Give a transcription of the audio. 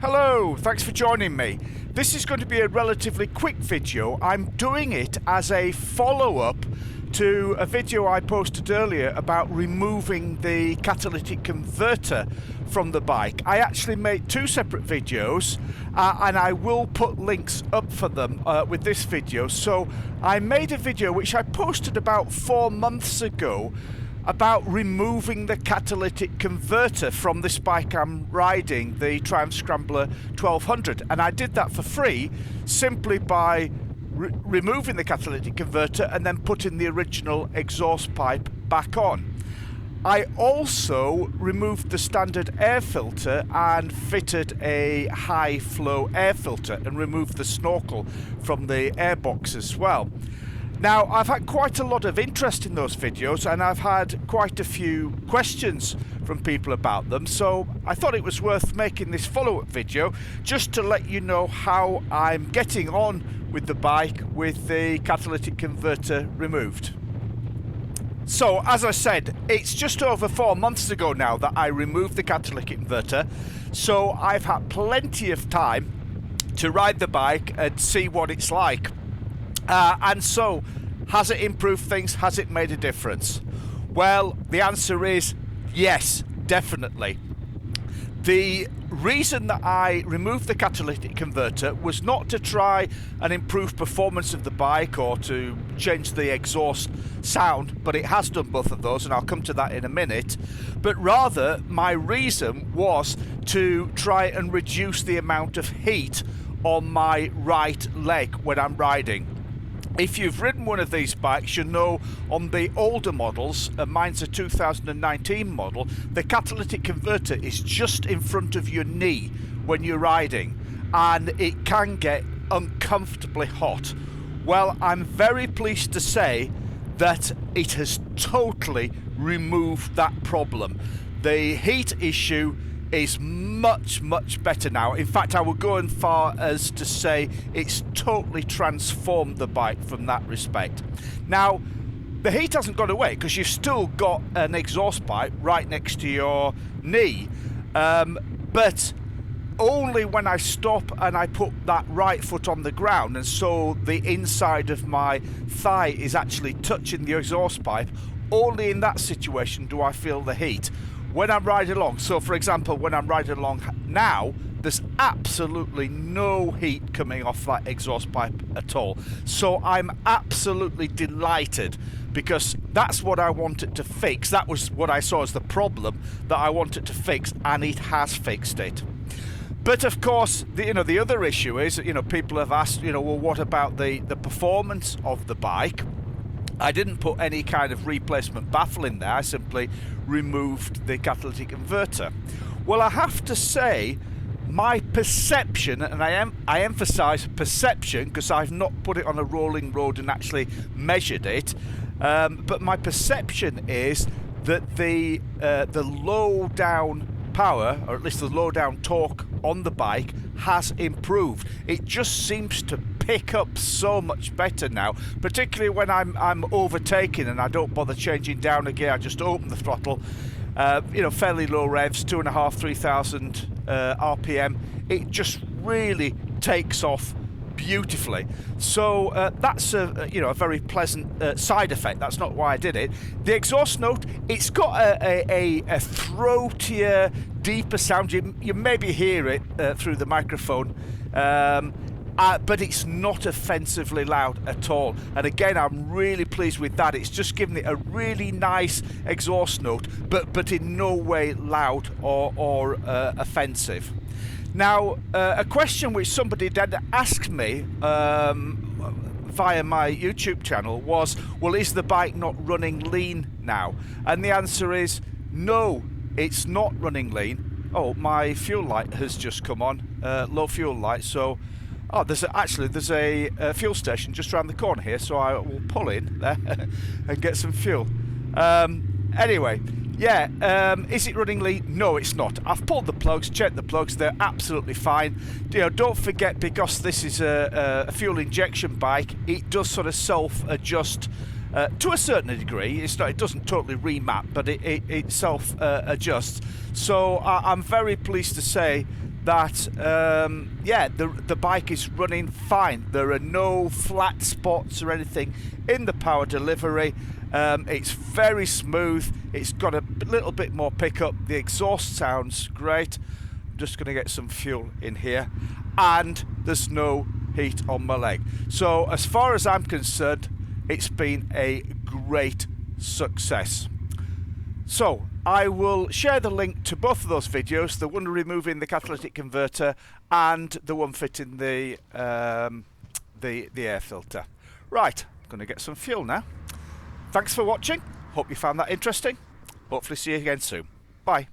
Hello, thanks for joining me. This is going to be a relatively quick video. I'm doing it as a follow-up to a video I posted earlier about removing the catalytic converter from the bike. I actually made two separate videos and I will put links up for them with this video. So I made a video which I posted about 4 months ago about removing the catalytic converter from this bike I'm riding, the Triumph Scrambler 1200, and I did that for free simply by removing the catalytic converter and then putting the original exhaust pipe back on. I also removed the standard air filter and fitted a high flow air filter and removed the snorkel from the airbox as well. Now, I've had quite a lot of interest in those videos and I've had quite a few questions from people about them, so I thought it was worth making this follow-up video just to let you know how I'm getting on with the bike with the catalytic converter removed. So, as I said, it's just over 4 months ago now that I removed the catalytic converter, so I've had plenty of time to ride the bike and see what it's like. And so, has it improved things? Has it made a difference? Well, the answer is yes, definitely. The reason that I removed the catalytic converter was not to try and improve performance of the bike or to change the exhaust sound, but it has done both of those, and I'll come to that in a minute. But rather, my reason was to try and reduce the amount of heat on my right leg when I'm riding. If you've ridden one of these bikes, you know on the older models, mine's a 2019 model, the catalytic converter is just in front of your knee when you're riding, and it can get uncomfortably hot. Well, I'm very pleased to say that it has totally removed that problem. The heat issue is much better now. In fact, I would go as far as to say it's totally transformed the bike from that respect. Now, the heat hasn't gone away because you've still got an exhaust pipe right next to your knee, but only when I stop and I put that right foot on the ground, and so the inside of my thigh is actually touching the exhaust pipe, only in that situation do I feel the heat. When I'm riding along, so for example, when I'm riding along now, there's absolutely no heat coming off that exhaust pipe at all. So I'm absolutely delighted, because that's what I wanted to fix. That was what I saw as the problem that I wanted to fix, and it has fixed it. But of course, the other issue is, people have asked, well, what about the performance of the bike? I didn't put any kind of replacement baffle in there. I simply removed the catalytic converter. Well, I have to say, my perception, and I emphasize perception because I've not put it on a rolling road and actually measured it, but my perception is that the low down power, or at least the low down torque on the bike, has improved. It just seems to pick up so much better now, particularly when I'm overtaking and I don't bother changing down a gear. I just open the throttle, fairly low revs, 2,500-3,000 RPM. It just really takes off beautifully. So that's a very pleasant side effect. That's not why I did it. The exhaust note, it's got a throatier, deeper sound. You maybe hear it through the microphone, but it's not offensively loud at all. And again, I'm really pleased with that. It's just given it a really nice exhaust note, but in no way loud or offensive. Now, a question which somebody did ask me via my YouTube channel was, well, is the bike not running lean now? And the answer is no, it's not running lean. Oh, my fuel light has just come on, low fuel light, so there's a fuel station just around the corner here, so I will pull in there and get some fuel. Anyway, yeah, is it running lean? No, it's not. I've pulled the plugs, checked the plugs, they're absolutely fine. Don't forget, because this is a fuel injection bike, it does sort of self-adjust to a certain degree. It doesn't totally remap, but it self-adjusts. So I'm very pleased to say that yeah, the bike is running fine. There are no flat spots or anything in the power delivery. It's very smooth. It's got a little bit more pickup. The exhaust sounds great. I'm just going to get some fuel in here, and there's no heat on my leg. So as far as I'm concerned, it's been a great success. So I will share the link to both of those videos, the one removing the catalytic converter and the one fitting the air filter. Right, I'm going to get some fuel now. Thanks for watching. Hope you found that interesting. Hopefully see you again soon. Bye.